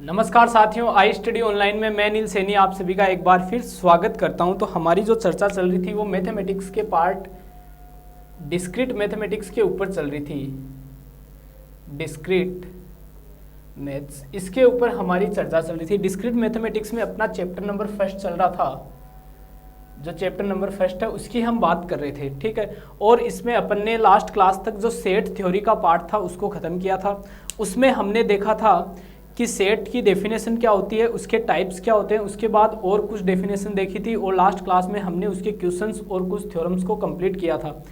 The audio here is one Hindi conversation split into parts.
नमस्कार साथियों, आई स्टडी ऑनलाइन में मैं नील सैनी आप सभी का एक बार फिर स्वागत करता हूं। तो हमारी जो चर्चा चल रही थी वो मैथमेटिक्स के पार्ट डिस्क्रीट मैथमेटिक्स के ऊपर चल रही थी। डिस्क्रीट मैथ्स, इसके ऊपर हमारी चर्चा चल रही थी। डिस्क्रीट मैथमेटिक्स में अपना चैप्टर नंबर फर्स्ट चल रहा था। जो चैप्टर नंबर फर्स्ट है उसकी हम बात कर रहे थे, ठीक है। और इसमें अपन ने लास्ट क्लास तक जो सेट थ्योरी का पार्ट था उसको ख़त्म किया था। उसमें हमने देखा था कि सेट की डेफिनेशन क्या होती है, उसके टाइप्स क्या होते हैं, उसके बाद और कुछ डेफिनेशन देखी थी और लास्ट क्लास में हमने उसके क्वेश्चंस और कुछ थ्योरम्स को कंप्लीट किया था।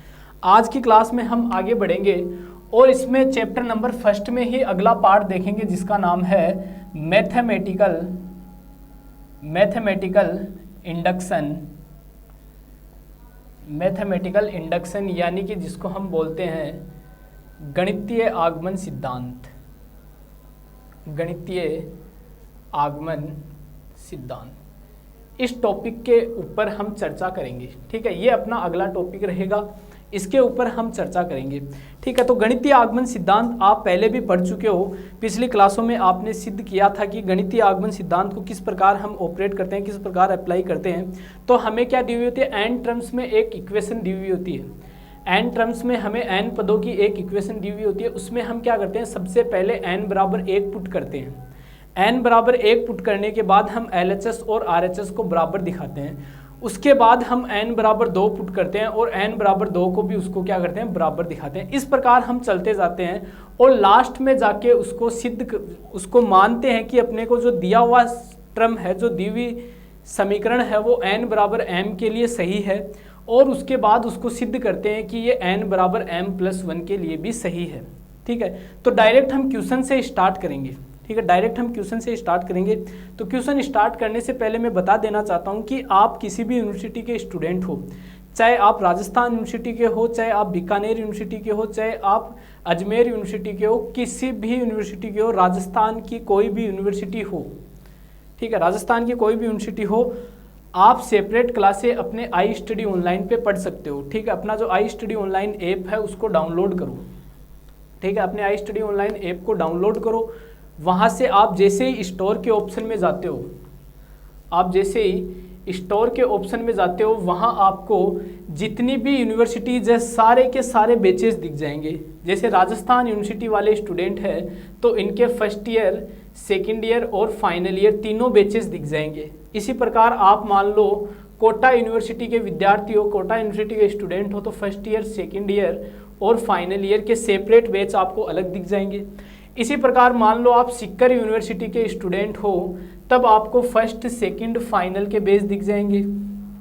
आज की क्लास में हम आगे बढ़ेंगे और इसमें चैप्टर नंबर फर्स्ट में ही अगला पार्ट देखेंगे जिसका नाम है मैथमेटिकल इंडक्शन, यानी कि जिसको हम बोलते हैं गणितीय आगमन सिद्धांत। इस टॉपिक के ऊपर हम चर्चा करेंगे, ठीक है। ये अपना अगला टॉपिक रहेगा, इसके ऊपर हम चर्चा करेंगे, ठीक है। तो गणितीय आगमन सिद्धांत आप पहले भी पढ़ चुके हो। पिछली क्लासों में आपने सिद्ध किया था कि गणितीय आगमन सिद्धांत को किस प्रकार हम ऑपरेट करते हैं, किस प्रकार अप्लाई करते हैं। तो हमें क्या दी हुई होती है, एन टर्म्स में एक इक्वेशन दी हुई होती है। एन टर्म्स में हमें एन पदों की एक इक्वेशन दी हुई होती है। उसमें हम क्या करते हैं, सबसे पहले एन बराबर 1 पुट करते हैं। एन बराबर 1 पुट करने के बाद हम LHS और RHS को बराबर दिखाते हैं। उसके बाद हम एन बराबर 2 पुट करते हैं और एन बराबर 2 को भी उसको क्या करते हैं, बराबर दिखाते हैं। इस प्रकार हम चलते जाते हैं और लास्ट में जाके उसको मानते हैं कि अपने को जो दिया हुआ टर्म है, जो दी हुई समीकरण है, वो एन बराबर m के लिए सही है। और उसके बाद उसको सिद्ध करते हैं कि ये n बराबर m+1 के लिए भी सही है, ठीक है। तो डायरेक्ट हम क्वेश्चन से स्टार्ट करेंगे, ठीक है। डायरेक्ट हम क्वेश्चन से स्टार्ट करेंगे। तो क्वेश्चन स्टार्ट करने से पहले मैं बता देना चाहता हूँ कि आप किसी भी यूनिवर्सिटी के स्टूडेंट हो, चाहे आप राजस्थान यूनिवर्सिटी के हो, चाहे आप बीकानेर यूनिवर्सिटी के हो, चाहे आप अजमेर यूनिवर्सिटी के हो, किसी भी यूनिवर्सिटी के हो, राजस्थान की कोई भी यूनिवर्सिटी हो, ठीक है, राजस्थान की कोई भी यूनिवर्सिटी हो, आप सेपरेट क्लासें अपने आई स्टडी ऑनलाइन पे पढ़ सकते हो, ठीक है। अपना जो आई स्टडी ऑनलाइन ऐप है उसको डाउनलोड करो, ठीक है। अपने आई स्टडी ऑनलाइन ऐप को डाउनलोड करो। वहाँ से आप जैसे ही स्टोर के ऑप्शन में जाते हो, वहाँ आपको जितनी भी यूनिवर्सिटीज़ है सारे के सारे बैचेस दिख जाएंगे। जैसे राजस्थान यूनिवर्सिटी वाले स्टूडेंट हैं तो इनके फर्स्ट ईयर, सेकेंड ईयर और फाइनल ईयर तीनों बैचेस दिख जाएंगे। इसी प्रकार आप मान लो कोटा यूनिवर्सिटी के विद्यार्थी हो, कोटा यूनिवर्सिटी के स्टूडेंट हो, तो फर्स्ट ईयर, सेकेंड ईयर और फाइनल ईयर के सेपरेट बैच आपको अलग दिख जाएंगे। इसी प्रकार मान लो आप सिक्कर यूनिवर्सिटी के स्टूडेंट हो, तब आपको फर्स्ट, सेकंड, फाइनल के बेस दिख जाएंगे।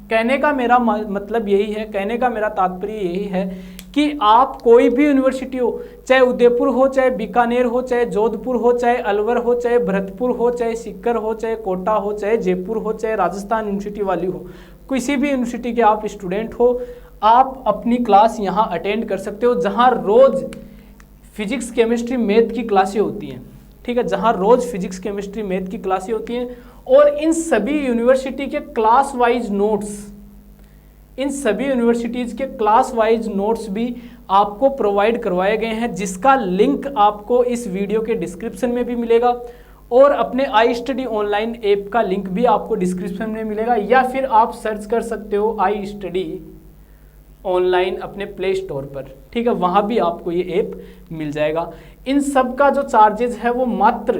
कहने का मेरा मतलब यही है, कहने का मेरा तात्पर्य यही है कि आप कोई भी यूनिवर्सिटी हो, चाहे उदयपुर हो, चाहे बीकानेर हो, चाहे जोधपुर हो, चाहे अलवर हो, चाहे भरतपुर हो, चाहे सिक्कर हो, चाहे कोटा हो, चाहे जयपुर हो, चाहे राजस्थान यूनिवर्सिटी वाली हो, किसी भी यूनिवर्सिटी के आप स्टूडेंट हो, आप अपनी क्लास यहाँ अटेंड कर सकते हो, जहाँ रोज़ फिजिक्स, केमिस्ट्री, मैथ की क्लासें होती हैं, ठीक है। जहाँ रोज़ फिजिक्स, केमिस्ट्री, मैथ की क्लासें होती हैं। और इन सभी यूनिवर्सिटी के क्लास वाइज नोट्स, भी आपको प्रोवाइड करवाए गए हैं, जिसका लिंक आपको इस वीडियो के डिस्क्रिप्शन में भी मिलेगा और अपने आई स्टडी ऑनलाइन ऐप का लिंक भी आपको डिस्क्रिप्शन में मिलेगा, या फिर आप सर्च कर सकते हो आई स्टडी ऑनलाइन अपने प्ले स्टोर पर, ठीक है। वहाँ भी आपको ये ऐप मिल जाएगा। इन सब का जो चार्जेस है वो मात्र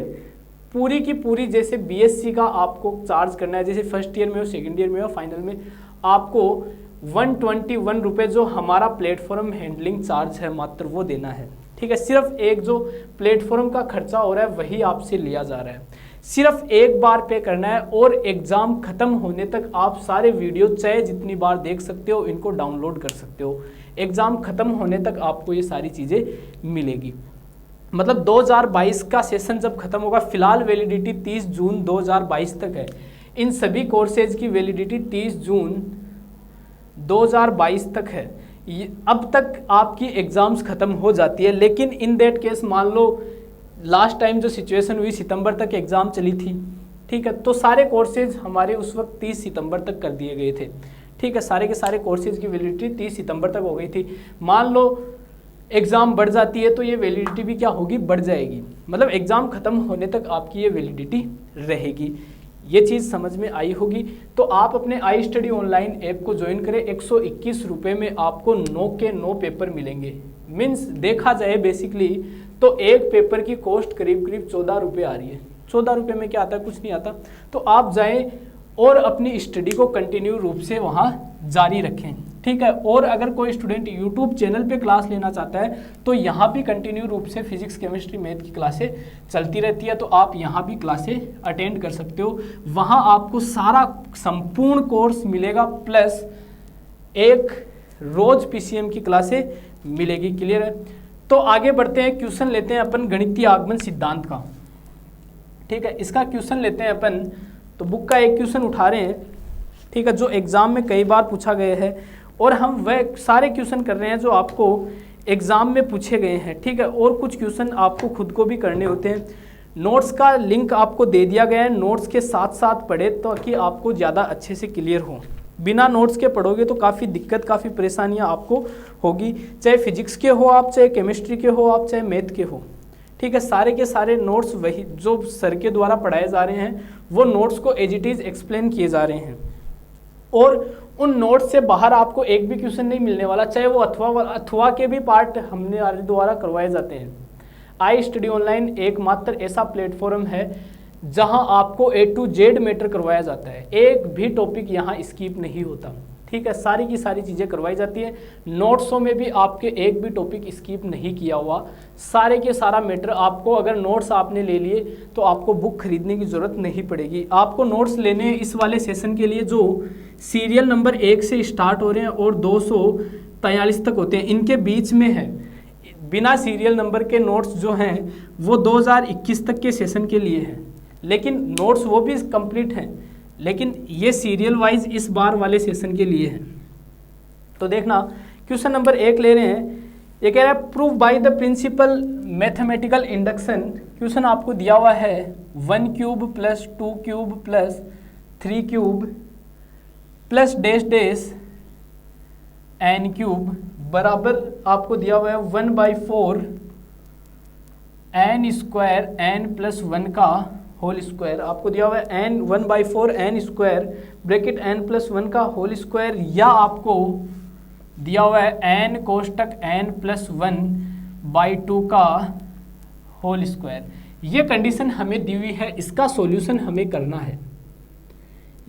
पूरी की पूरी, जैसे BSc का आपको चार्ज करना है, जैसे फर्स्ट ईयर में हो, सेकेंड ईयर में हो, फाइनल में, आपको 121 रुपये जो हमारा प्लेटफॉर्म हैंडलिंग चार्ज है मात्र वो देना है, ठीक है। सिर्फ एक जो प्लेटफॉर्म का खर्चा हो रहा है वही आपसे लिया जा रहा है। सिर्फ एक बार पे करना है और एग्ज़ाम ख़त्म होने तक आप सारे वीडियो चाहे जितनी बार देख सकते हो, इनको डाउनलोड कर सकते हो। एग्ज़ाम ख़त्म होने तक आपको ये सारी चीज़ें मिलेगी। मतलब 2022 का सेशन जब ख़त्म होगा, फ़िलहाल वैलिडिटी 30 जून 2022 तक है। इन सभी कोर्सेज की वैलिडिटी 30 जून 2022 तक है। अब तक आपकी एग्ज़ाम्स ख़त्म हो जाती है, लेकिन इन दैट केस मान लो लास्ट टाइम जो सिचुएशन हुई, सितंबर तक एग्ज़ाम चली थी, ठीक है। तो सारे कोर्सेज हमारे उस वक्त 30 सितंबर तक कर दिए गए थे, ठीक है। सारे के सारे कोर्सेज की वैलिडिटी 30 सितंबर तक हो गई थी। मान लो एग्ज़ाम बढ़ जाती है तो ये वैलिडिटी भी क्या होगी, बढ़ जाएगी। मतलब एग्ज़ाम ख़त्म होने तक आपकी ये वैलिडिटी रहेगी। ये चीज़ समझ में आई होगी। तो आप अपने आई स्टडी ऑनलाइन ऐप को ज्वाइन करें। 121 रुपये में आपको 9 के 9 पेपर मिलेंगे। मीन्स देखा जाए बेसिकली तो एक पेपर की कॉस्ट करीब करीब 14 रुपये आ रही है। 14 रुपये में क्या आता है, कुछ नहीं आता। तो आप जाएं और अपनी स्टडी को कंटिन्यू रूप से वहाँ जारी रखें, ठीक है। और अगर कोई स्टूडेंट यूट्यूब चैनल पे क्लास लेना चाहता है तो यहाँ भी कंटिन्यू रूप से फिजिक्स केमिस्ट्री मैथ की क्लासें चलती रहती है, तो आप यहाँ भी क्लासें अटेंड कर सकते हो। वहाँ आपको सारा संपूर्ण कोर्स मिलेगा, प्लस एक रोज पीसीएम की क्लासें मिलेगी। क्लियर है। तो आगे बढ़ते हैं, क्वेश्चन लेते हैं अपन गणितीय आगमन सिद्धांत का, ठीक है। इसका क्वेश्चन लेते हैं अपन। तो बुक का एक क्वेश्चन उठा रहे हैं, ठीक है, जो एग्ज़ाम में कई बार पूछा गया है और हम वह सारे क्वेश्चन कर रहे हैं जो आपको एग्ज़ाम में पूछे गए हैं, ठीक है। और कुछ क्वेश्चन आपको खुद को भी करने होते हैं। नोट्स का लिंक आपको दे दिया गया है, नोट्स के साथ साथ पढ़े तो कि आपको ज़्यादा अच्छे से क्लियर हो। बिना नोट्स के पढ़ोगे तो काफ़ी दिक्कत, काफ़ी परेशानियाँ आपको होगी, चाहे फिजिक्स के हो आप, चाहे केमिस्ट्री के हो आप, चाहे मैथ के हो, ठीक है। सारे के सारे नोट्स वही जो सर के द्वारा पढ़ाए जा रहे हैं वो नोट्स को एज इट इज़ एक्सप्लेन किए जा रहे हैं। और उन नोट्स से बाहर आपको एक भी क्वेश्चन नहीं मिलने वाला, चाहे वो अथवा के भी पार्ट हमने द्वारा करवाए जाते हैं। आई स्टडी ऑनलाइन एकमात्र ऐसा प्लेटफॉर्म है जहां आपको A to Z मैटर करवाया जाता है। एक भी टॉपिक यहाँ स्किप नहीं होता, ठीक है। सारी की सारी चीज़ें करवाई जाती है। नोट्सों में भी आपके एक भी टॉपिक स्किप नहीं किया हुआ, सारे के सारा मैटर आपको, अगर नोट्स आपने ले लिए तो आपको बुक खरीदने की ज़रूरत नहीं पड़ेगी। आपको नोट्स लेने इस वाले सेशन के लिए जो सीरियल नंबर 1 से स्टार्ट हो रहे हैं और 243 तक होते हैं, इनके बीच में है। बिना सीरियल नंबर के नोट्स जो हैं वो 2021 तक के सेशन के लिए हैं, लेकिन नोट्स वो भी कंप्लीट हैं, लेकिन ये सीरियल वाइज इस बार वाले सेशन के लिए है। तो देखना क्वेश्चन नंबर 1 ले रहे हैं। ये कह रहा है prove by the principle mathematical induction. Question आपको दिया हुआ है 1 cube plus 2 cube plus 3 cube plus dash dash n cube बराबर आपको दिया हुआ है 1/4 n स्क्वायर n प्लस 1 का होल स्क्वायर। आपको दिया हुआ है n 1/4 n square bracket n plus 1 का होल स्क्वायर, या आपको दिया हुआ है n कोष्टक n प्लस 1/2 का होल स्क्वायर। ये कंडीशन हमें दी हुई है, इसका सॉल्यूशन हमें करना है।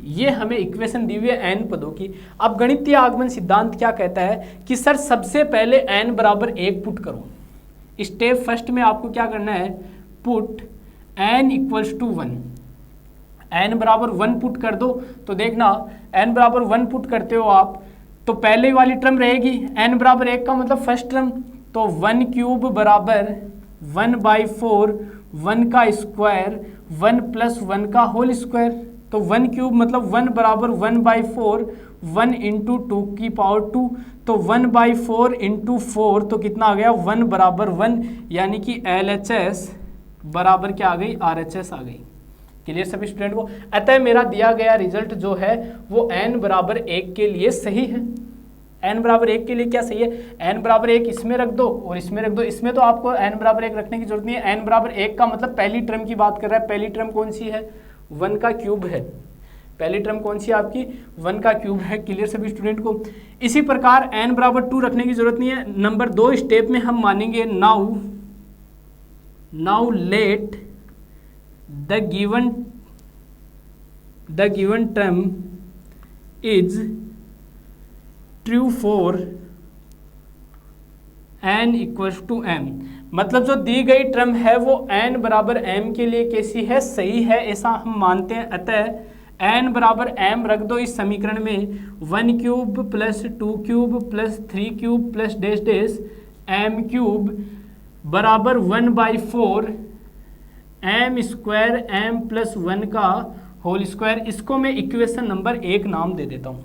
ये हमें इक्वेशन दी हुई है n पदों की। अब गणितीय आगमन सिद्धांत क्या कहता है कि सर सबसे पहले n बराबर 1 पुट करो। स्टेप फर्स्ट में आपको क्या करना है, put n equals to 1, n बराबर 1 पुट कर दो। तो देखना n बराबर 1 पुट करते हो आप तो पहले वाली टर्म रहेगी n बराबर 1 का मतलब फर्स्ट टर्म, तो 1 क्यूब बराबर 1/4 1 का स्क्वायर 1 प्लस 1 का होल स्क्वायर। तो 1 क्यूब मतलब 1 बराबर 1/4 1 इंटू 2 की पावर 2, तो 1/4 इंटू 4 तो कितना आ गया 1 बराबर 1, यानी कि LHS बराबर क्या आ गई, RHS आ गई। क्लियर सभी स्टूडेंट को। अतः मेरा दिया गया रिजल्ट जो है वो n बराबर 1 के लिए सही है। n बराबर 1 के लिए क्या सही है, n बराबर 1 इसमें रख दो और इसमें रख दो। इसमें तो आपको n बराबर 1 रखने की जरूरत नहीं है। n बराबर 1 का मतलब पहली टर्म की बात कर रहा है। पहली टर्म कौन सी है, 1 का क्यूब है। पहली टर्म कौन सी है आपकी, 1 का क्यूब है। क्लियर सभी स्टूडेंट को। इसी प्रकार n बराबर 2 रखने की जरूरत नहीं है। नंबर 2 स्टेप में हम मानेंगे now let the given term is true for n equals to m। मतलब जो दी गई टर्म है वो n बराबर m के लिए कैसी है, सही है, ऐसा हम मानते हैं। अतः n बराबर m रख दो इस समीकरण में। 1 cube plus 2 cube plus 3 cube plus dash dash m cube बराबर 1/4 m स्क्वायर m प्लस 1 का होल स्क्वायर। इसको मैं इक्वेशन नंबर 1 नाम दे देता हूँ,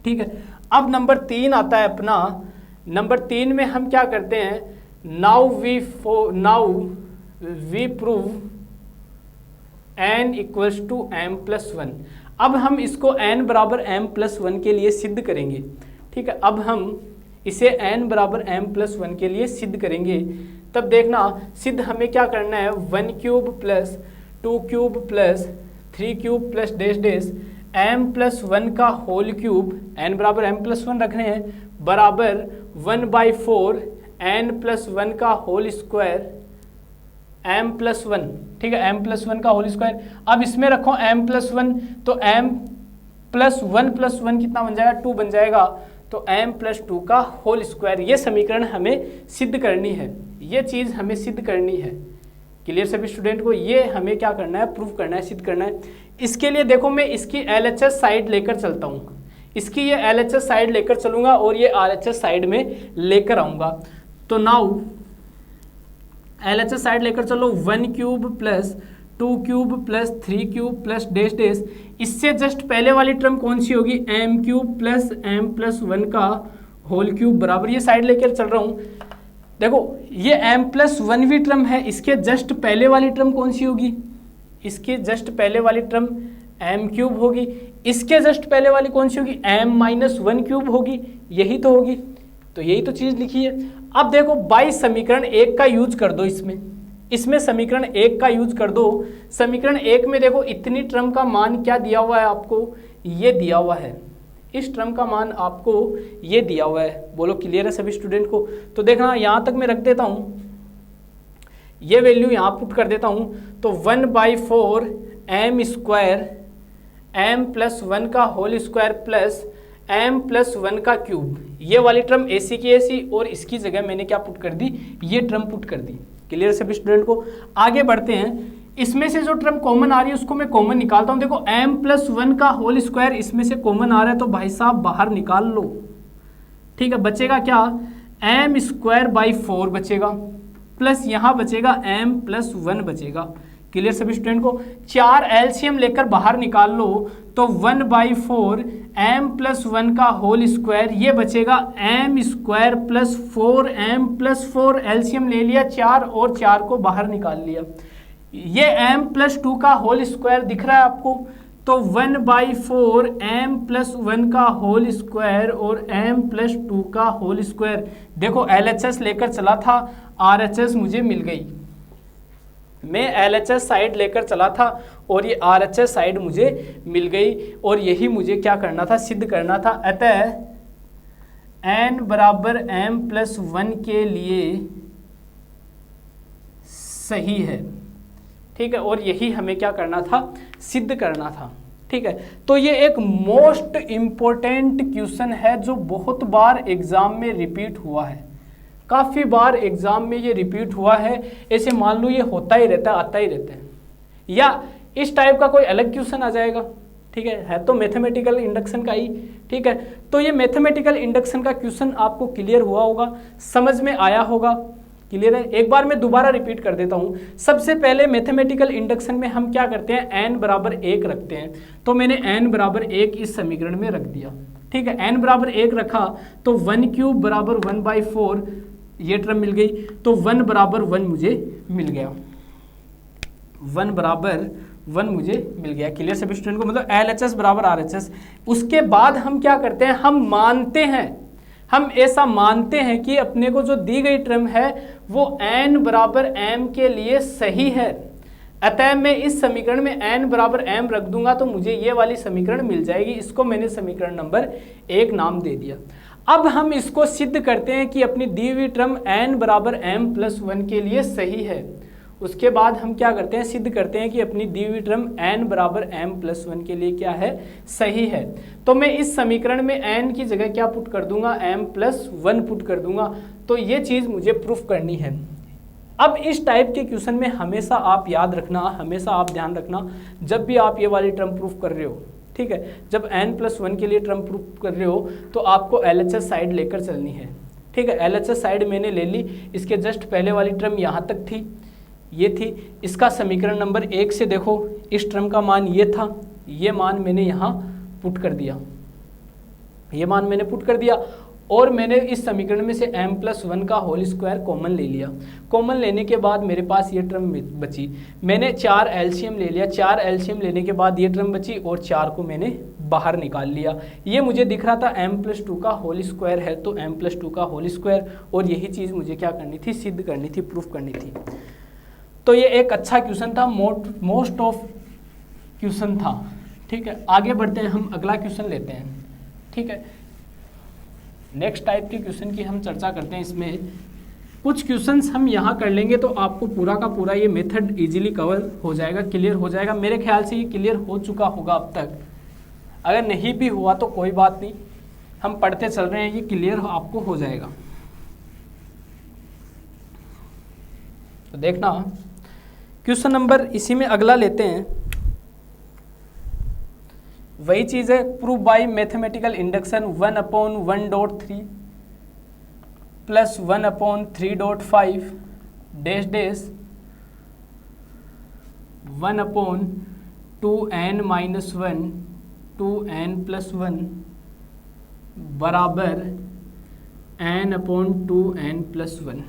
ठीक है। अब नंबर 3 आता है अपना। नंबर 3 में हम क्या करते हैं, now we prove n equals to m plus 1। अब हम इसको n बराबर m प्लस 1 के लिए सिद्ध करेंगे, ठीक है। अब हम इसे n बराबर m प्लस 1 के लिए सिद्ध करेंगे, तब देखना सिद्ध हमें क्या करना है, 1 cube plus 2 cube plus 3 cube plus dash dash m plus 1 का होल क्यूब, n बराबर m प्लस 1 रखने हैं, बराबर 1/4 n प्लस 1 का होल स्क्वायर m प्लस 1, ठीक है, m प्लस 1 का होल स्क्वायर। अब इसमें रखो m प्लस 1, तो m प्लस 1 कितना बन जाएगा, 2 बन जाएगा, तो m प्लस 2 का होल स्क्वायर। ये समीकरण हमें सिद्ध करनी है, ये चीज़ हमें सिद्ध करनी है। क्लियर सभी स्टूडेंट को, ये हमें क्या करना है, प्रूफ करना है, सिद्ध करना है। इसके लिए देखो मैं इसकी LHS साइड लेकर चलता हूँ, इसकी ये LHS साइड लेकर चलूँगा और ये RHS साइड में लेकर आऊँगा। तो नाउ LHS साइड लेकर चलो, 1 cube plus 2 cube plus 3 cube plus dash dash, इससे जस्ट पहले वाली टर्म कौन सी होगी, m cube plus m plus 1 का होल क्यूब, बराबर ये साइड लेकर चल रहा हूँ। देखो ये m प्लस 1वीं टर्म है, इसके जस्ट पहले वाली टर्म कौन सी होगी, इसके जस्ट पहले वाली टर्म m क्यूब होगी, इसके जस्ट पहले वाली कौन सी होगी, m माइनस 1 क्यूब होगी, यही तो होगी। तो यही तो चीज़ लिखी है। अब देखो बाई समीकरण 1 का यूज कर दो, इसमें समीकरण 1 का यूज कर दो। समीकरण 1 में देखो इतनी टर्म का मान क्या दिया हुआ है आपको, ये दिया हुआ है, इस टर्म का मान आपको ये दिया हुआ है। बोलो क्लियर है सभी स्टूडेंट को। तो देखना यहाँ तक मैं रख देता हूँ, ये वैल्यू यहाँ पुट कर देता हूँ, तो 1/4 m स्क्वायर m प्लस 1 का whole square plus m plus 1 का क्यूब, ये वाली टर्म AC की AC और इसकी जगह मैंने क्या पुट कर दी, ये टर्म पुट कर दी। क्लियर सभी स्टूडेंट को। आगे बढ़ते हैं, इसमें से जो टर्म कॉमन आ रही है उसको मैं कॉमन निकालता हूँ। देखो m प्लस 1 का होल स्क्वायर इसमें से कॉमन आ रहा है, तो भाई साहब बाहर निकाल लो, ठीक है। बचेगा क्या, m स्क्वायर बाई 4 बचेगा, प्लस यहाँ बचेगा m प्लस 1 बचेगा। क्लियर सभी स्टूडेंट को। 4 LCM लेकर बाहर निकाल लो, तो 1/4 m प्लस 1 का होल स्क्वायर, ये बचेगा m square plus 4m plus 4, LCM ले लिया 4 और 4 को बाहर निकाल लिया। ये m प्लस 2 का होल स्क्वायर दिख रहा है आपको, तो 1/4 m प्लस 1 का होल स्क्वायर और m प्लस 2 का होल स्क्वायर। देखो LHS लेकर चला था, RHS मुझे मिल गई, मैं LHS साइड लेकर चला था और ये RHS साइड मुझे मिल गई, और यही मुझे क्या करना था, सिद्ध करना था। अतः n बराबर m प्लस 1 के लिए सही है, ठीक है, और यही हमें क्या करना था, सिद्ध करना था, ठीक है। तो ये एक मोस्ट इम्पोर्टेंट क्वेश्चन है जो बहुत बार एग्जाम में रिपीट हुआ है, काफ़ी बार एग्जाम में ये रिपीट हुआ है। ऐसे मान लो ये होता ही रहता है, आता ही रहता है, या इस टाइप का कोई अलग क्वेश्चन आ जाएगा, ठीक है तो मैथमेटिकल इंडक्शन का ही, ठीक है। तो ये मैथमेटिकल इंडक्शन का क्वेश्चन आपको क्लियर हुआ होगा, समझ में आया होगा, क्लियर है। एक बार मैं दोबारा रिपीट कर देता हूँ। सबसे पहले मैथमेटिकल इंडक्शन में हम क्या करते हैं, n बराबर 1 रखते हैं, तो मैंने n बराबर 1 इस समीकरण में रख दिया, ठीक है। n बराबर 1 रखा तो 1 क्यूब बराबर 1/4, ये टर्म मिल गई, तो 1 बराबर 1 मुझे मिल गया, 1 बराबर 1 मुझे मिल गया। क्लियर सभी स्टूडेंट को, मतलब LHS बराबर RHS। उसके बाद हम क्या करते हैं, हम मानते हैं, हम ऐसा मानते हैं कि अपने को जो दी गई टर्म है वो n बराबर m के लिए सही है। अतः मैं इस समीकरण में n बराबर m रख दूंगा तो मुझे ये वाली समीकरण मिल जाएगी। इसको मैंने समीकरण नंबर 1 नाम दे दिया। अब हम इसको सिद्ध करते हैं कि अपनी दी हुई टर्म n बराबर m प्लस 1 के लिए सही है। उसके बाद हम क्या करते हैं, सिद्ध करते हैं कि अपनी दी हुई टर्म n बराबर m प्लस 1 के लिए क्या है, सही है। तो मैं इस समीकरण में n की जगह क्या पुट कर दूंगा, m प्लस 1 पुट कर दूंगा। तो ये चीज़ मुझे प्रूफ करनी है। अब इस टाइप के क्वेश्चन में हमेशा आप याद रखना, हमेशा आप ध्यान रखना, जब भी आप ये वाली टर्म प्रूफ कर रहे हो, ठीक है, जब n प्लस 1 के लिए टर्म प्रूफ कर रहे हो तो आपको LHS साइड लेकर चलनी है, ठीक है। LHS साइड मैंने ले ली, इसके जस्ट पहले वाली टर्म यहाँ तक थी, ये थी। इसका समीकरण नंबर 1 से देखो, इस टर्म का मान ये था, ये मान मैंने यहाँ पुट कर दिया, ये मान मैंने पुट कर दिया। और मैंने इस समीकरण में से m+1 का होल स्क्वायर कॉमन ले लिया। कॉमन लेने के बाद मेरे पास ये टर्म बची, मैंने 4 एलसीएम ले लिया। 4 एलसीएम लेने के बाद ये टर्म बची और 4 को मैंने बाहर निकाल लिया। ये मुझे दिख रहा था m+2 का होल स्क्वायर है, तो m+2 का होल स्क्वायर, और यही चीज़ मुझे क्या करनी थी, सिद्ध करनी थी, प्रूफ करनी थी। तो ये एक अच्छा क्वेश्चन था, मोस्ट ऑफ क्वेश्चन था। ठीक है, आगे बढ़ते हैं, हम अगला क्वेश्चन लेते हैं। ठीक है, नेक्स्ट टाइप के क्वेश्चन की हम चर्चा करते हैं। इसमें कुछ क्वेश्चंस हम यहाँ कर लेंगे तो आपको पूरा का पूरा ये मेथड इजीली कवर हो जाएगा, क्लियर हो जाएगा। मेरे ख्याल से ये क्लियर हो चुका होगा अब तक, अगर नहीं भी हुआ तो कोई बात नहीं, हम पढ़ते चल रहे हैं, ये क्लियर आपको हो जाएगा। तो देखना क्वेश्चन नंबर इसी में अगला लेते हैं, वही चीज़ है, prove bye mathematical induction 1/1.3 plus 1/3.5 dash dash 1/2n-1 2n+1 बराबर n/2n+1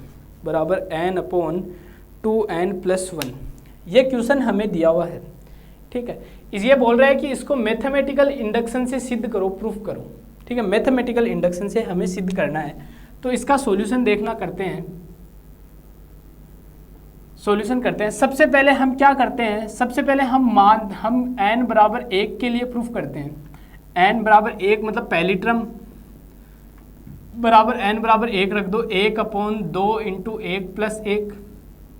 बराबर n/2n+1। ये क्वेश्चन हमें दिया हुआ है। ठीक है, ये बोल रहा है कि इसको मैथमेटिकल इंडक्शन से सिद्ध करो, प्रूफ करो। ठीक है, मैथमेटिकल इंडक्शन से हमें सिद्ध करना है। तो इसका सॉल्यूशन देखना करते हैं, सॉल्यूशन करते हैं। सबसे पहले हम क्या करते हैं, सबसे पहले हम n बराबर 1 के लिए प्रूफ करते हैं। n बराबर 1 मतलब पहली टर्म बराबर n बराबर 1 रख दो, 1/2 × 1+1।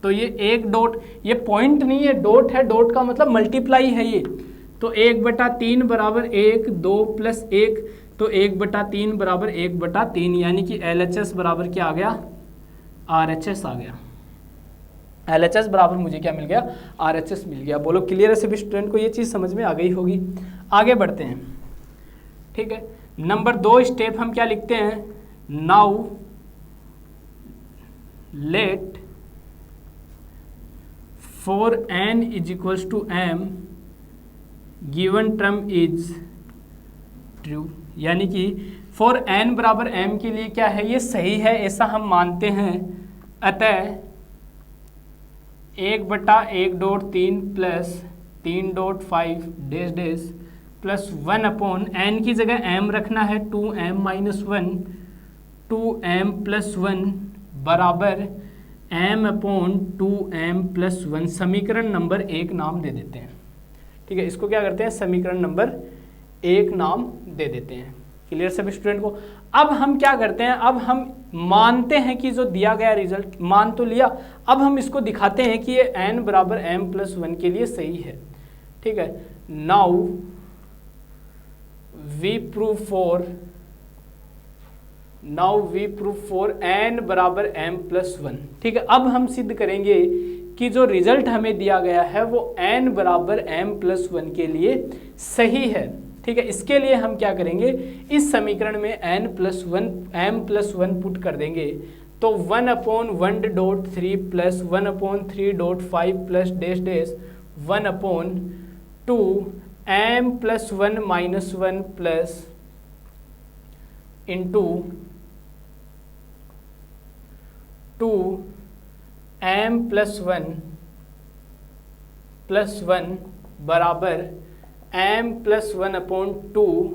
तो ये 1 डॉट, ये पॉइंट नहीं है, डॉट है, डॉट का मतलब मल्टीप्लाई है ये। तो 1/3 बराबर 1, 2 + 1, तो 1/3 बराबर 1/3, यानी कि LHS बराबर क्या आ गया, RHS आ गया। LHS बराबर मुझे क्या मिल गया, RHS मिल गया। बोलो क्लियर है सभी स्टूडेंट को, ये चीज़ समझ में आ गई होगी। आगे बढ़ते हैं। ठीक है, नंबर 2 स्टेप हम क्या लिखते हैं, now let for n = m given term is true, यानी कि for n बराबर m के लिए क्या है, ये सही है, ऐसा हम मानते हैं। अतः 1/1.3 plus 3.5 dash dash plus 1/n की जगह m रखना है, 2m-1 2m+1 बराबर m/2m+1 समीकरण नंबर 1 नाम दे देते हैं। ठीक है, इसको क्या करते हैं, समीकरण नंबर 1 नाम दे देते हैं। क्लियर सभी स्टूडेंट को। अब हम क्या करते हैं, अब हम मानते हैं कि जो दिया गया रिजल्ट मान तो लिया, अब हम इसको दिखाते हैं कि ये n बराबर m+1 के लिए सही है। ठीक है, now we prove for n बराबर m+1। ठीक है, अब हम सिद्ध करेंगे कि जो रिजल्ट हमें दिया गया है वो n बराबर m+1 के लिए सही है। ठीक है, इसके लिए हम क्या करेंगे, इस समीकरण में m+1 पुट कर देंगे। तो 1/1.3 plus 1/3.5 plus dash dash 1/2 m+1-1 plus into 2m+1 बराबर m+1/2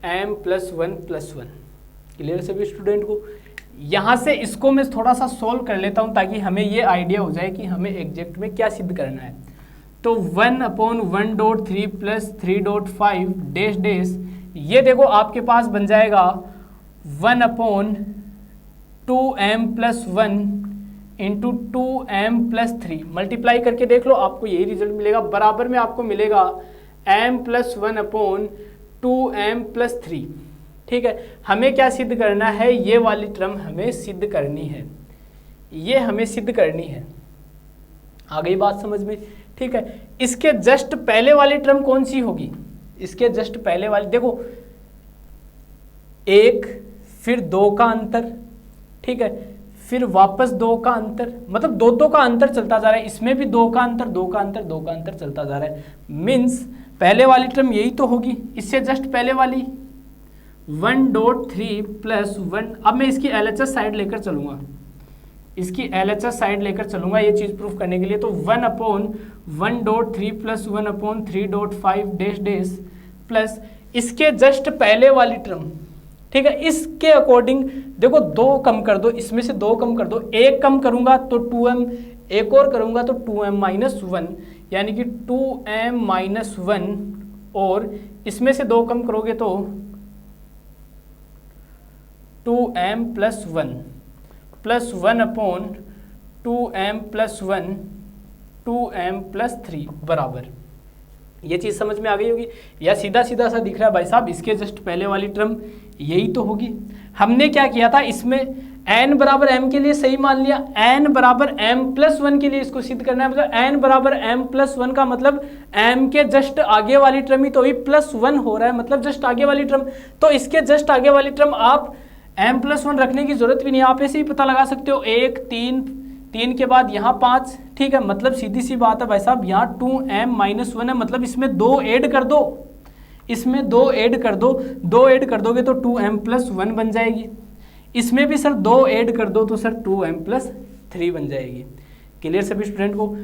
m+1+1। क्लियर सभी स्टूडेंट को। यहाँ से इसको मैं थोड़ा सा सोल्व कर लेता हूँ ताकि हमें ये आइडिया हो जाए कि हमें एग्जैक्ट में क्या सिद्ध करना है। तो 1/1.3 प्लस 3.5 डैश डैश, ये देखो आपके पास बन जाएगा 1/2m+1 इंटू 2m+3। मल्टीप्लाई करके देख लो, आपको यही रिजल्ट मिलेगा। बराबर में आपको मिलेगा m+1/2m+3। ठीक है, हमें क्या सिद्ध करना है, ये वाली टर्म हमें सिद्ध करनी है, ये हमें सिद्ध करनी है। आ गई बात समझ में। ठीक है, इसके जस्ट पहले वाली टर्म कौन सी होगी, इसके जस्ट पहले वाली देखो, 1 फिर 2 का अंतर, ठीक है, फिर वापस 2 का अंतर, मतलब 2 का अंतर चलता जा रहा है। इसमें भी 2 का अंतर 2 का अंतर 2 का अंतर चलता जा रहा है। मीन्स पहले वाली टर्म यही तो होगी, इससे जस्ट पहले वाली 1.3 प्लस 1, अब मैं इसकी LHS साइड लेकर चलूँगा, इसकी LHS साइड लेकर चलूँगा ये चीज़ प्रूफ करने के लिए। तो 1/1.3 प्लस 1/3.5 डैश डैश प्लस इसके जस्ट पहले वाली टर्म, ठीक है, इसके अकॉर्डिंग देखो 2 कम कर दो, इसमें से 2 कम कर दो, 1 कम करूँगा तो 2m, एक और करूँगा तो 2m माइनस 1, यानी कि 2m माइनस 1, और इसमें से 2 कम करोगे तो 2m plus 1 plus 1/2m plus 1 2m plus 3 बराबर, ये चीज़ समझ में आ गई होगी। या सीधा सीधा सा दिख रहा है भाई साहब, इसके जस्ट पहले वाली टर्म यही तो होगी। हमने क्या किया था, इसमें n बराबर m के लिए सही मान लिया, n बराबर m प्लस 1 के लिए इसको सिद्ध करना है, मतलब n बराबर m प्लस 1 का मतलब m के जस्ट आगे वाली टर्म ही तो ही प्लस 1 हो रहा है, मतलब जस्ट आगे वाली टर्म। तो इसके जस्ट आगे वाली टर्म आप m प्लस 1 रखने की जरूरत भी नहीं, आप ऐसे ही पता लगा सकते हो, 1 3 के बाद यहाँ 5, ठीक है, मतलब सीधी सी बात है भाई साहब, यहाँ 2m माइनस 1 है, मतलब इसमें 2 ऐड कर दो, इसमें 2 ऐड कर दो, 2 ऐड कर दोगे तो 2m प्लस 1 बन जाएगी, इसमें भी सर 2 ऐड कर दो तो सर 2m प्लस 3 बन जाएगी। क्लियर सभी स्टूडेंट को।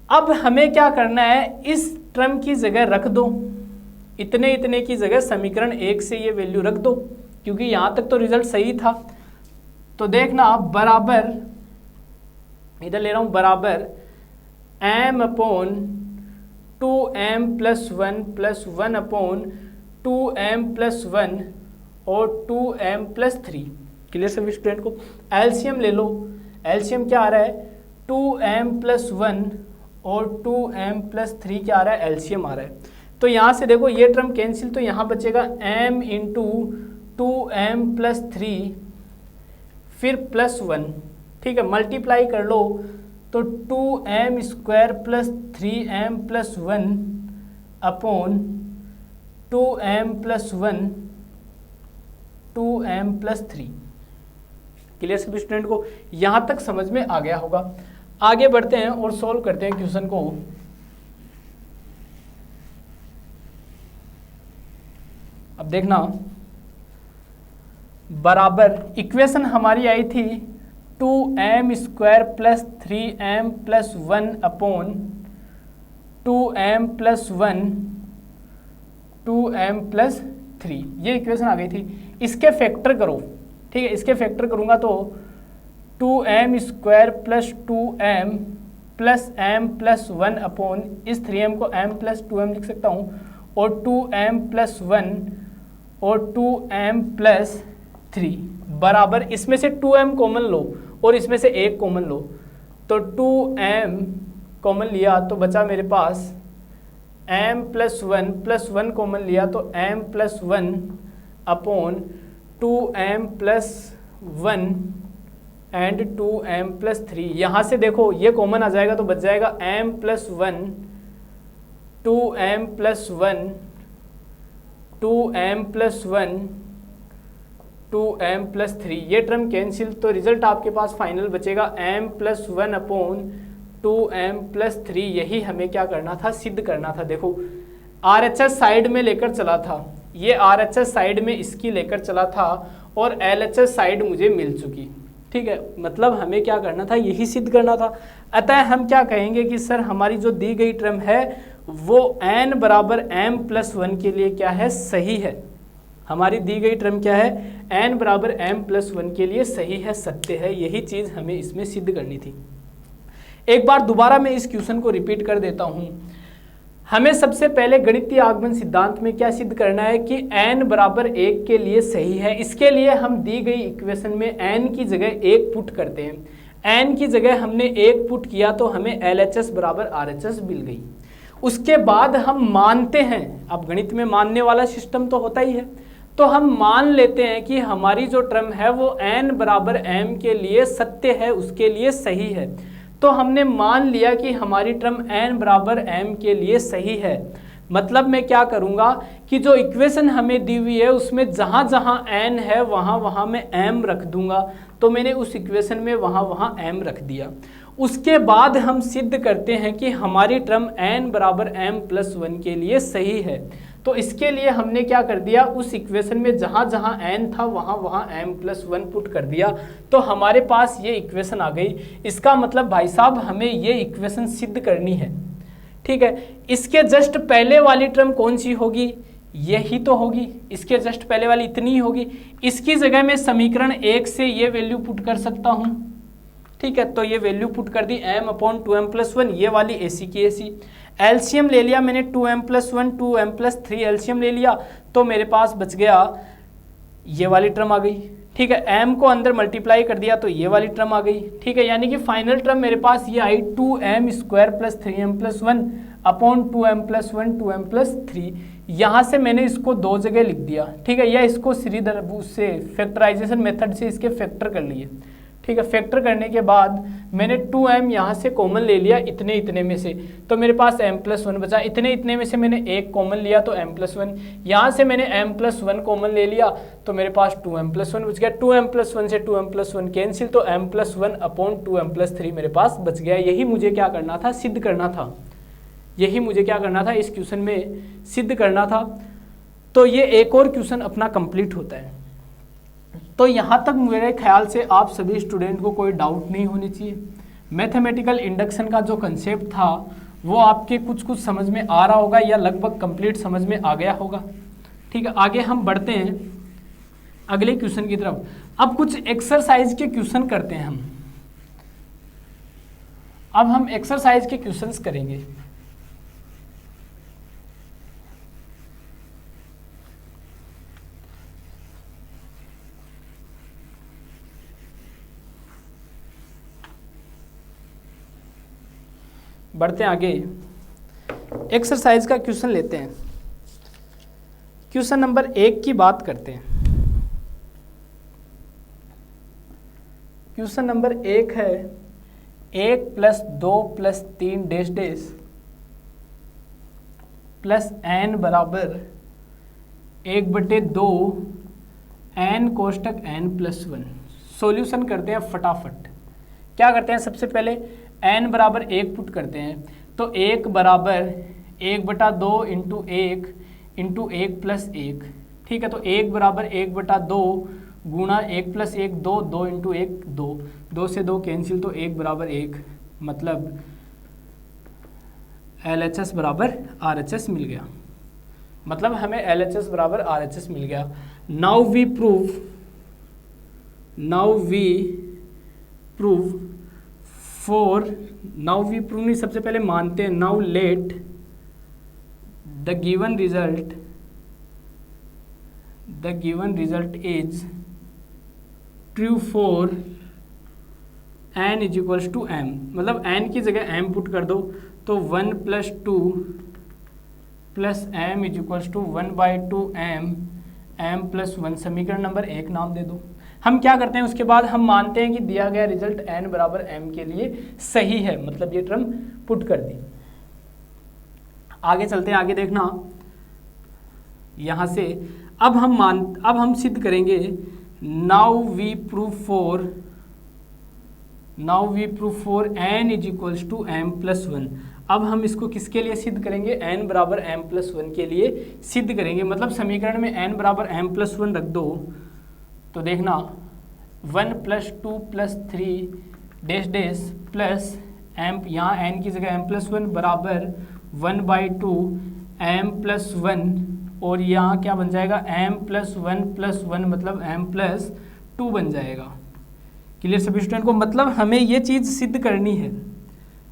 अब हमें क्या करना है, इस टर्म की जगह रख दो, इतने इतने की जगह समीकरण 1 से ये वैल्यू रख दो, क्योंकि यहाँ तक तो रिजल्ट सही था। तो देखना आप बराबर, इधर ले रहा हूँ बराबर m/2m plus 1 plus 1/2m plus 1 और 2m प्लस 3। क्लियर सभी स्टूडेंट को। एलसीएम ले लो, एलसीएम क्या आ रहा है, 2m प्लस 1 और 2m प्लस 3 क्या आ रहा है, एलसीएम आ रहा है। तो यहाँ से देखो ये टर्म कैंसिल, तो यहाँ बचेगा m इंटू 2m प्लस 3 फिर प्लस 1, ठीक है, मल्टीप्लाई कर लो तो 2m square plus 3m plus 1 upon 2m plus 1 2m plus 3। Clear सभी स्टूडेंट को, यहाँ तक समझ में आ गया होगा। आगे बढ़ते हैं और सॉल्व करते हैं क्वेश्चन को। अब देखना, बराबर इक्वेशन हमारी आई थी 2m square plus 3m plus 1 upon 2m plus 1 2m plus 3, ये इक्वेशन आ गई थी। इसके फैक्टर करो, ठीक है, इसके फैक्टर करूंगा तो 2m square plus 2m plus m plus 1 upon इस 3m को m प्लस 2m लिख सकता हूँ, और 2m प्लस 1 और 2m प्लस 3 बराबर, इसमें से 2m कॉमन लो और इसमें से 1 कॉमन लो, तो 2m कॉमन लिया तो बचा मेरे पास m प्लस 1 कॉमन लिया तो m plus 1 upon 2m plus 1 and 2m plus 3। यहाँ से देखो ये कॉमन आ जाएगा तो बच जाएगा m plus 1 2m plus 1 2m plus 1 2m plus 3, ये टर्म कैंसिल, तो रिजल्ट आपके पास फाइनल बचेगा m plus 1 upon 2m plus 3। यही हमें क्या करना था, सिद्ध करना था। देखो RHS साइड में लेकर चला था, ये RHS साइड में इसकी लेकर चला था और LHS साइड मुझे मिल चुकी, ठीक है, मतलब हमें क्या करना था, यही सिद्ध करना था। अतः हम क्या कहेंगे कि सर हमारी जो दी गई टर्म है वो n बराबर m प्लस 1 के लिए क्या है, सही है। हमारी दी गई टर्म क्या है, n बराबर m प्लस 1 के लिए सही है, सत्य है। यही चीज़ हमें इसमें सिद्ध करनी थी। एक बार दोबारा मैं इस क्वेश्चन को रिपीट कर देता हूँ। हमें सबसे पहले गणितीय आगमन सिद्धांत में क्या सिद्ध करना है कि n बराबर 1 के लिए सही है। इसके लिए हम दी गई इक्वेशन में n की जगह 1 पुट करते हैं। n की जगह हमने 1 पुट किया तो हमें LHS बराबर RHS मिल गई। उसके बाद हम मानते हैं, अब गणित में मानने वाला सिस्टम तो होता ही है, तो हम मान लेते हैं कि हमारी जो टर्म है वो n बराबर m के लिए सत्य है, उसके लिए सही है। तो हमने मान लिया कि हमारी टर्म n बराबर m के लिए सही है। मतलब मैं क्या करूँगा कि जो इक्वेशन हमें दी हुई है उसमें जहाँ जहाँ n है वहाँ वहाँ मैं m रख दूंगा। तो मैंने उस इक्वेशन में वहाँ वहाँ m रख दिया। उसके बाद हम सिद्ध करते हैं कि हमारी टर्म n बराबर m+1 के लिए सही है। तो इसके लिए हमने क्या कर दिया, उस इक्वेशन में जहाँ जहाँ n था वहाँ वहाँ m+1 पुट कर दिया, तो हमारे पास ये इक्वेशन आ गई। इसका मतलब भाई साहब हमें ये इक्वेशन सिद्ध करनी है, ठीक है। इसके जस्ट पहले वाली टर्म कौन सी होगी, यही तो होगी, इसके जस्ट पहले वाली इतनी ही होगी। इसकी जगह में समीकरण 1 से ये वैल्यू पुट कर सकता हूँ, ठीक है। तो ये वैल्यू पुट कर दी m/2m+1, ये वाली AC की AC। एलसीएम ले लिया मैंने 2m+1 2m+3 एलसीएम ले लिया, तो मेरे पास बच गया ये वाली टर्म आ गई, ठीक है। m को अंदर मल्टीप्लाई कर दिया तो ये वाली टर्म आ गई, ठीक है। यानी कि फाइनल टर्म मेरे पास ये आई 2m² + 3m+1 upon 2m+1 2m+3। यहाँ से मैंने इसको दो जगह लिख दिया, ठीक है, या इसको श्रीधर से फैक्टराइजेशन मेथड से इसके फैक्टर कर लिए, ठीक है। फैक्टर करने के बाद मैंने 2m यहाँ से कॉमन ले लिया इतने इतने में से, तो मेरे पास m+1 बचा। इतने इतने में से मैंने एक कॉमन लिया तो m+1, यहाँ से मैंने m+1 कॉमन ले लिया तो मेरे पास 2m+1 बच गया। 2m+1 से 2m+1 कैंसिल, तो m+1 अपॉन 2m+3 मेरे पास बच गया। यही मुझे क्या करना था, सिद्ध करना था। यही मुझे क्या करना था, इस क्वेश्चन में सिद्ध करना था। तो ये एक और क्वेश्चन अपना कंप्लीट होता है। तो यहाँ तक मेरे ख्याल से आप सभी स्टूडेंट को कोई डाउट नहीं होनी चाहिए। मैथमेटिकल इंडक्शन का जो कंसेप्ट था वो आपके कुछ कुछ समझ में आ रहा होगा या लगभग कंप्लीट समझ में आ गया होगा, ठीक है। आगे हम बढ़ते हैं अगले क्वेश्चन की तरफ। अब कुछ एक्सरसाइज के क्वेश्चन करते हैं हम। अब हम एक्सरसाइज के क्वेश्चंस करेंगे। बढ़ते हैं आगे, एक्सरसाइज का क्वेश्चन लेते हैं। क्वेश्चन नंबर 1 की बात करते हैं। क्वेश्चन नंबर 1 है 1 + 2 + 3 डैश डैश प्लस n बराबर 1/2 n कोष्टक n+1। सॉल्यूशन करते हैं फटाफट। क्या करते हैं, सबसे पहले n बराबर 1 पुट करते हैं, तो 1 बराबर 1/2 × 1 × 1 + 1, ठीक है। तो 1 बराबर 1/2 गुणा 1 + 1 2, 2 × 1 2, 2 से 2 कैंसिल, तो 1 बराबर 1, मतलब LHS बराबर RHS मिल गया। मतलब हमें LHS बराबर RHS मिल गया। नाउ वी प्रूव नहीं, सबसे पहले मानते हैं। Now let the given result is true for n = m। मतलब n की जगह m पुट कर दो, तो 1 + 2 + m = 1/2m m+1। समीकरण नंबर 1 नाम दे दो। हम क्या करते हैं, उसके बाद हम मानते हैं कि दिया गया रिजल्ट n बराबर m के लिए सही है, मतलब ये टर्म पुट कर दी। आगे चलते हैं, आगे देखना यहाँ से। अब हम सिद्ध करेंगे now we prove for n = m+1। अब हम इसको किसके लिए सिद्ध करेंगे, n बराबर m+1 के लिए सिद्ध करेंगे। मतलब समीकरण में n बराबर m+1 रख दो, तो देखना 1 + 2 + 3 डैश डैश प्लस m, यहाँ n की जगह m+1 बराबर 1/2 m+1, और यहाँ क्या बन जाएगा m+1 मतलब m+2 बन जाएगा। क्लियर सभी स्टूडेंट को। मतलब हमें ये चीज़ सिद्ध करनी है,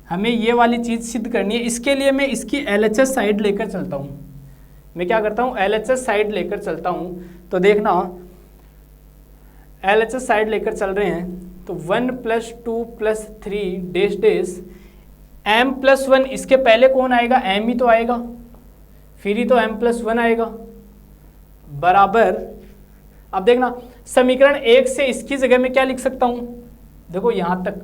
हमें ये वाली चीज़ सिद्ध करनी है। इसके लिए मैं इसकी LHS साइड लेकर चलता हूँ। मैं क्या करता हूँ, LHS साइड लेकर चलता हूँ। तो देखना LHS साइड लेकर चल रहे हैं, तो 1 + 2 + 3 डैश डैश m+1, इसके पहले कौन आएगा, m ही तो आएगा, फिर ही तो m+1 आएगा, बराबर। अब देखना समीकरण 1 से इसकी जगह में क्या लिख सकता हूँ, देखो यहाँ तक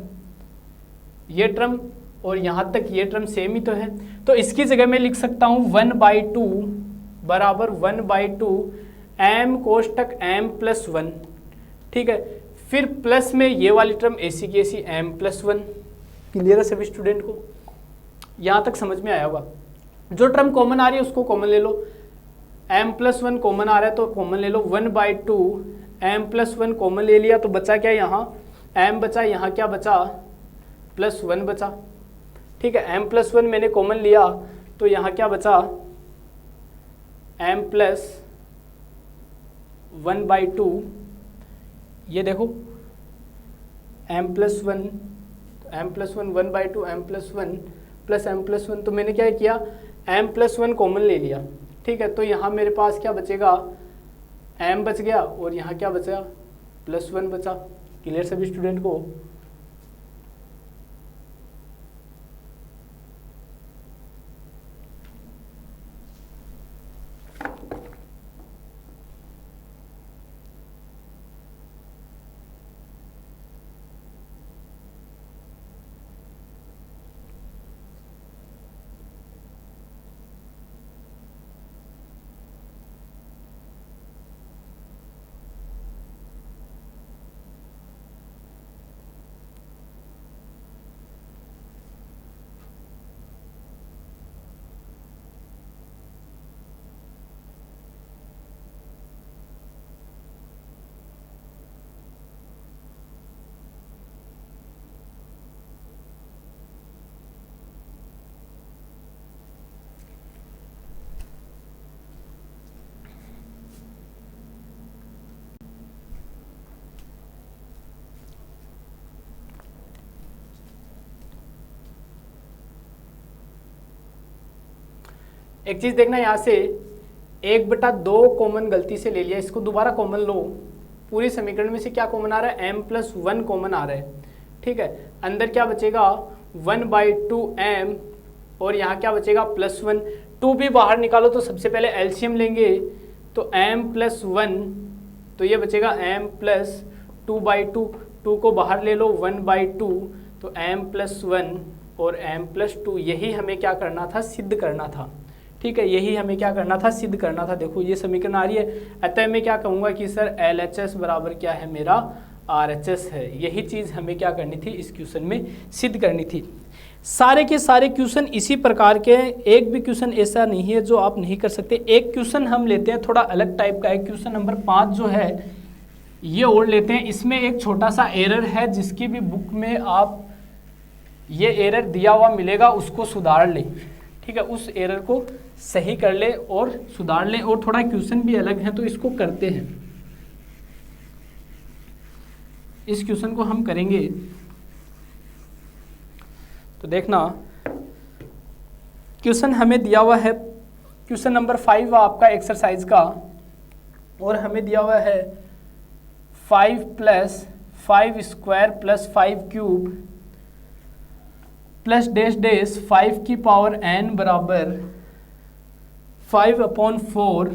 ये टर्म और यहाँ तक ये टर्म सेम ही तो है, तो इसकी जगह में लिख सकता हूँ 1/2 बराबर 1/2 m कोष्टक m+1, ठीक है। फिर प्लस में ये वाली टर्म AC की AC m+1, क्लियर है सभी स्टूडेंट को? यहाँ तक समझ में आया होगा। जो टर्म कॉमन आ रही है उसको कॉमन ले लो, m+1 कॉमन आ रहा है तो कॉमन ले लो, 1/2 m+1 कॉमन ले लिया तो बचा क्या यहाँ m बचा, यहाँ क्या बचा +1 बचा। ठीक है, m+1 मैंने कॉमन लिया तो यहाँ क्या बचा m+1/2। ये देखो m+1 1/2 m+1 प्लस m+1, तो मैंने क्या किया m+1 कॉमन ले लिया। ठीक है, तो यहाँ मेरे पास क्या बचेगा m बच गया और यहाँ क्या बचा +1 बचा। क्लियर सभी स्टूडेंट को? एक चीज देखना, यहाँ से 1/2 कॉमन गलती से ले लिया, इसको दोबारा कॉमन लो। पूरी समीकरण में से क्या कॉमन आ रहा है m+1 कॉमन आ रहा है। ठीक है, अंदर क्या बचेगा 1/2 m और यहाँ क्या बचेगा +1। 2 भी बाहर निकालो तो सबसे पहले एलसीएम लेंगे तो m+1, तो ये बचेगा m+2/2। 2 को बाहर ले लो 1/2, तो m+1 और m+2। यही हमें क्या करना था, सिद्ध करना था। ठीक है, यही हमें क्या करना था, सिद्ध करना था। देखो ये समीकरण आ रही है, अतः मैं क्या कहूँगा कि सर LHS बराबर क्या है मेरा RHS है। यही चीज़ हमें क्या करनी थी, इस क्वेश्चन में सिद्ध करनी थी। सारे के सारे क्वेश्चन इसी प्रकार के हैं, एक भी क्वेश्चन ऐसा नहीं है जो आप नहीं कर सकते। एक क्वेश्चन हम लेते हैं थोड़ा अलग टाइप का है, क्वेश्चन नंबर 5 जो है ये और लेते हैं। इसमें एक छोटा सा एरर है, जिसकी भी बुक में आप ये एरर दिया हुआ मिलेगा उसको सुधार लें। ठीक है, उस एरर को सही कर ले और सुधार लें। और थोड़ा क्वेश्चन भी अलग है तो इसको करते हैं, इस क्वेश्चन को हम करेंगे। तो देखना, क्वेश्चन हमें दिया हुआ है, क्वेश्चन नंबर 5 आपका एक्सरसाइज का, और हमें दिया हुआ है 5 + 5² + 5³ प्लस डैश डैश 5 की पावर n बराबर 5/4।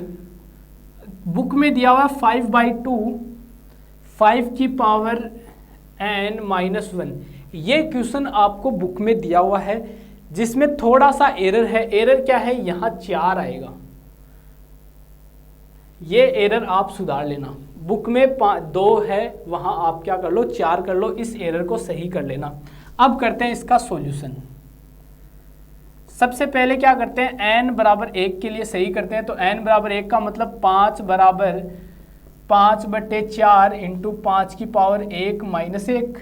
बुक में दिया हुआ 5/2 5 की पावर n -1। ये क्वेश्चन आपको बुक में दिया हुआ है, जिसमें थोड़ा सा एरर है। एरर क्या है, यहाँ 4 आएगा। ये एरर आप सुधार लेना। बुक में 2 है, वहाँ आप क्या कर लो 4 कर लो, इस एरर को सही कर लेना। अब करते हैं इसका सॉल्यूशन। सबसे पहले क्या करते हैं, n बराबर 1 के लिए सही करते हैं। तो n बराबर 1 का मतलब 5 बराबर 5/4 इंटू 5 की पावर 1 -1।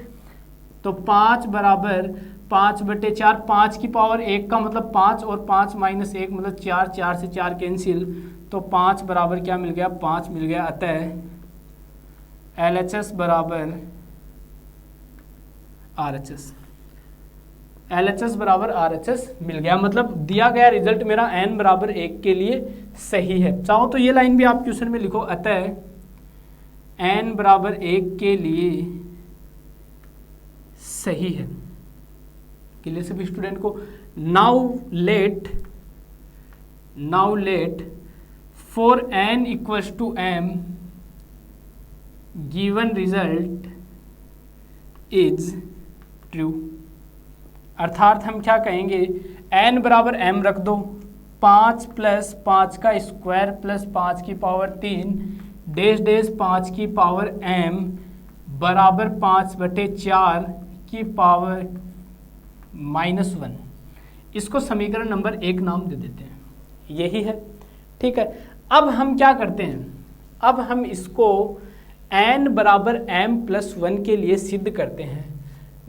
तो 5 बराबर 5/4, 5 की पावर 1 का मतलब 5 और 5 - 1 मतलब 4, 4 से 4 कैंसिल, तो 5 बराबर क्या मिल गया, 5 मिल गया। अतः LHS बराबर RHS, LHS बराबर RHS मिल गया। मतलब दिया गया रिजल्ट मेरा n बराबर 1 के लिए सही है। चाहो तो ये लाइन भी आप क्वेश्चन में लिखो, अतः n बराबर 1 के लिए सही है। क्लियर सभी स्टूडेंट को? Now let for n = m given result is true. अर्थात हम क्या कहेंगे, n बराबर m रख दो, 5 + 5 का स्क्वायर प्लस 5 की पावर 3 डैश डैश 5 की पावर m बराबर 5/4 की पावर -1, इसको समीकरण नंबर 1 नाम दे देते हैं, यही है। ठीक है, अब हम क्या करते हैं, अब हम इसको n बराबर m+1 के लिए सिद्ध करते हैं।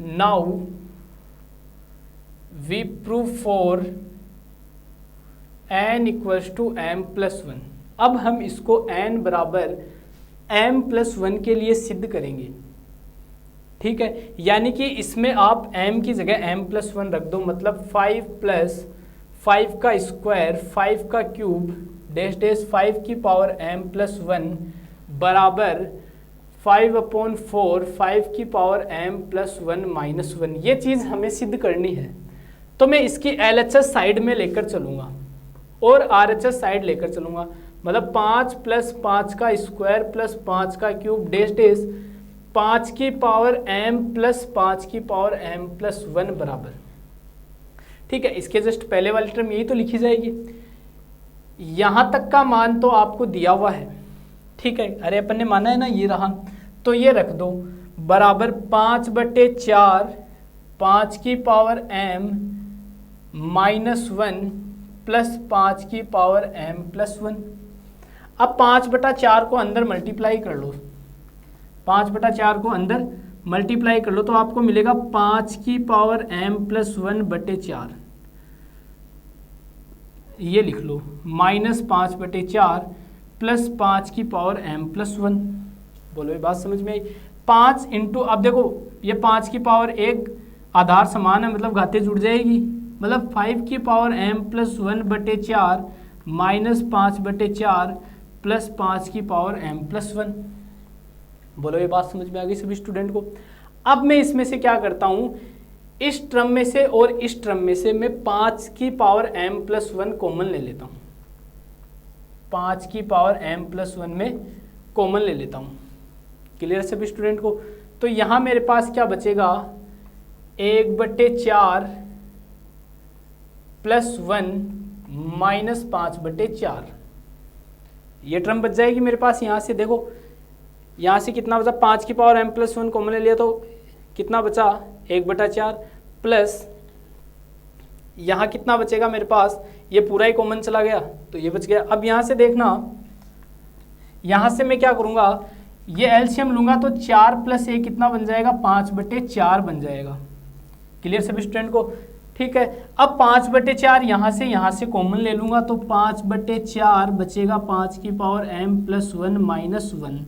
Now we prove for n = m+1। अब हम इसको n बराबर m+1 के लिए सिद्ध करेंगे। ठीक है, यानी कि इसमें आप m की जगह m+1 रख दो, मतलब 5 + 5 का स्क्वायर 5 का क्यूब डैश डैश 5 की पावर m+1 बराबर 5/4 5 की पावर m+1 -1। ये चीज़ हमें सिद्ध करनी है, तो मैं इसकी LHS साइड में लेकर चलूँगा और RHS साइड लेकर चलूँगा, मतलब 5 + 5 का स्क्वायर प्लस 5 का क्यूब डैश डैश 5 की पावर m+5 की पावर m+1 बराबर। ठीक है, इसके जस्ट पहले वाली टर्म यही तो लिखी जाएगी। यहाँ तक का मान तो आपको दिया हुआ है। ठीक है, अरे अपन ने माना है ना, ये रहा, तो ये रख दो बराबर 5/4 5 की पावर m-1 प्लस 5 की पावर m+1। अब 5/4 को अंदर मल्टीप्लाई कर लो, 5/4 को अंदर मल्टीप्लाई कर लो तो आपको मिलेगा 5 की पावर m+1/4, ये लिख लो, -5/4 प्लस 5 की पावर m+1। बोलो ये बात समझ में आई? 5 इंटू, अब देखो ये 5 की पावर 1 आधार समान है, मतलब घाते जुड़ जाएगी, मतलब 5 की पावर m+1/4 -5/4 प्लस 5 की पावर m+1। बोलो ये बात समझ में आ गई सभी स्टूडेंट को? अब मैं इसमें से क्या करता हूँ, इस टर्म में से और इस टर्म में से मैं 5 की पावर m+1 कॉमन ले लेता हूँ, 5 की पावर m+1 में कॉमन ले लेता हूँ। क्लियर सभी स्टूडेंट को? तो यहाँ मेरे पास क्या बचेगा, 1/4 प्लस 1 -5/4, ये टर्म बच जाएगी मेरे पास। यहाँ से देखो, यहाँ से कितना बचा, 5 की पावर m+1 कॉमन ले लिया तो कितना बचा, 1/4 प्लस यहाँ कितना बचेगा मेरे पास, ये पूरा ही कॉमन चला गया तो ये बच गया। अब यहाँ से देखना, यहाँ से मैं क्या करूँगा, ये एलसीएम लूँगा तो 4 + 1 कितना बन जाएगा, 5/4 बन जाएगा। क्लियर सभी स्टूडेंट को? ठीक है, अब 5/4 यहाँ से कॉमन ले लूँगा तो 5/4 बचेगा 5 की पावर m+1 -1।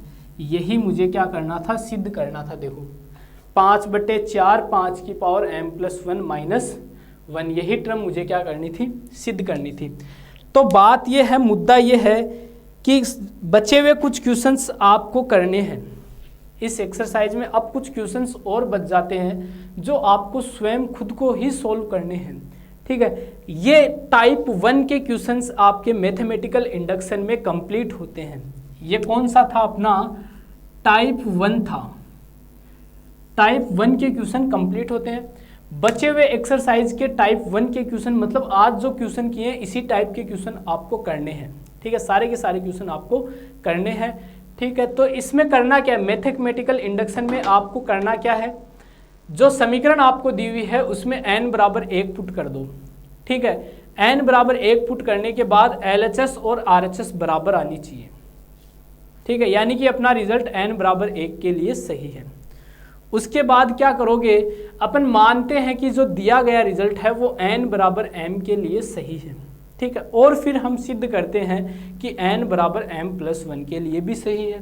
यही मुझे क्या करना था, सिद्ध करना था। देखो 5/4 5 की पावर m+1 -1, यही टर्म मुझे क्या करनी थी, सिद्ध करनी थी। तो बात ये है, मुद्दा ये है कि बचे हुए कुछ क्वेश्चंस आपको करने हैं इस एक्सरसाइज में। अब कुछ क्वेश्चंस और बच जाते हैं जो आपको स्वयं खुद को ही सोल्व करने हैं। ठीक है, ये टाइप 1 के क्वेश्चंस आपके मैथमेटिकल इंडक्शन में कंप्लीट होते हैं। ये कौन सा था अपना, टाइप 1 था। टाइप 1 के क्वेश्चन कंप्लीट होते हैं। बचे हुए एक्सरसाइज के टाइप 1 के क्वेश्चन, मतलब आज जो क्वेश्चन किए हैं इसी टाइप के क्वेश्चन आपको करने हैं। ठीक है, सारे के सारे क्वेश्चन आपको करने हैं। ठीक है, तो इसमें करना क्या है, मैथमेटिकल इंडक्शन में आपको करना क्या है, जो समीकरण आपको दी हुई है उसमें n बराबर 1 पुट कर दो। ठीक है, n बराबर 1 पुट करने के बाद LHS और RHS बराबर आनी चाहिए। ठीक है, यानी कि अपना रिजल्ट n बराबर 1 के लिए सही है। उसके बाद क्या करोगे, अपन मानते हैं कि जो दिया गया रिजल्ट है वो n बराबर m के लिए सही है। ठीक है, और फिर हम सिद्ध करते हैं कि n बराबर m+1 के लिए भी सही है।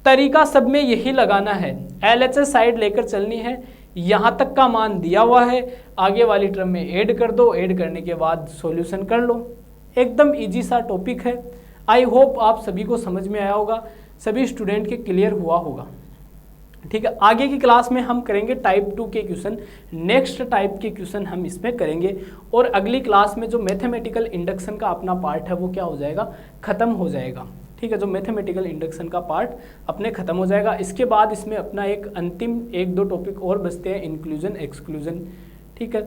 तरीका सब में यही लगाना है, LHS साइड लेकर चलनी है। यहाँ तक का मान दिया हुआ है, आगे वाली टर्म में ऐड कर दो, ऐड करने के बाद सॉल्यूशन कर लो। एकदम इजी सा टॉपिक है। आई होप आप सभी को समझ में आया होगा, सभी स्टूडेंट के क्लियर हुआ होगा। ठीक है, आगे की क्लास में हम करेंगे टाइप 2 के क्वेश्चन, नेक्स्ट टाइप के क्वेश्चन हम इसमें करेंगे। और अगली क्लास में जो मैथमेटिकल इंडक्शन का अपना पार्ट है वो क्या हो जाएगा, खत्म हो जाएगा। ठीक है, जो मैथमेटिकल इंडक्शन का पार्ट अपने खत्म हो जाएगा। इसके बाद इसमें अपना एक अंतिम 1-2 टॉपिक और बचते हैं, इंक्लूजन एक्सक्लूजन। ठीक है,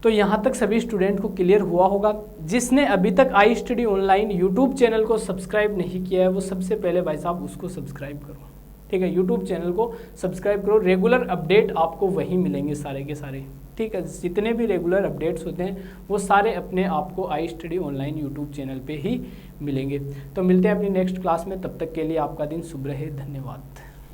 तो यहाँ तक सभी स्टूडेंट को क्लियर हुआ होगा। जिसने अभी तक I study online YouTube channel को सब्सक्राइब नहीं किया है वो सबसे पहले भाई साहब उसको सब्सक्राइब करो। ठीक है, यूट्यूब चैनल को सब्सक्राइब करो, रेगुलर अपडेट आपको वहीं मिलेंगे सारे के सारे, ठीक है। जितने भी रेगुलर अपडेट्स होते हैं वो सारे अपने आपको I study online YouTube channel पे ही मिलेंगे। तो मिलते हैं अपनी नेक्स्ट क्लास में, तब तक के लिए आपका दिन शुभ रहे, धन्यवाद।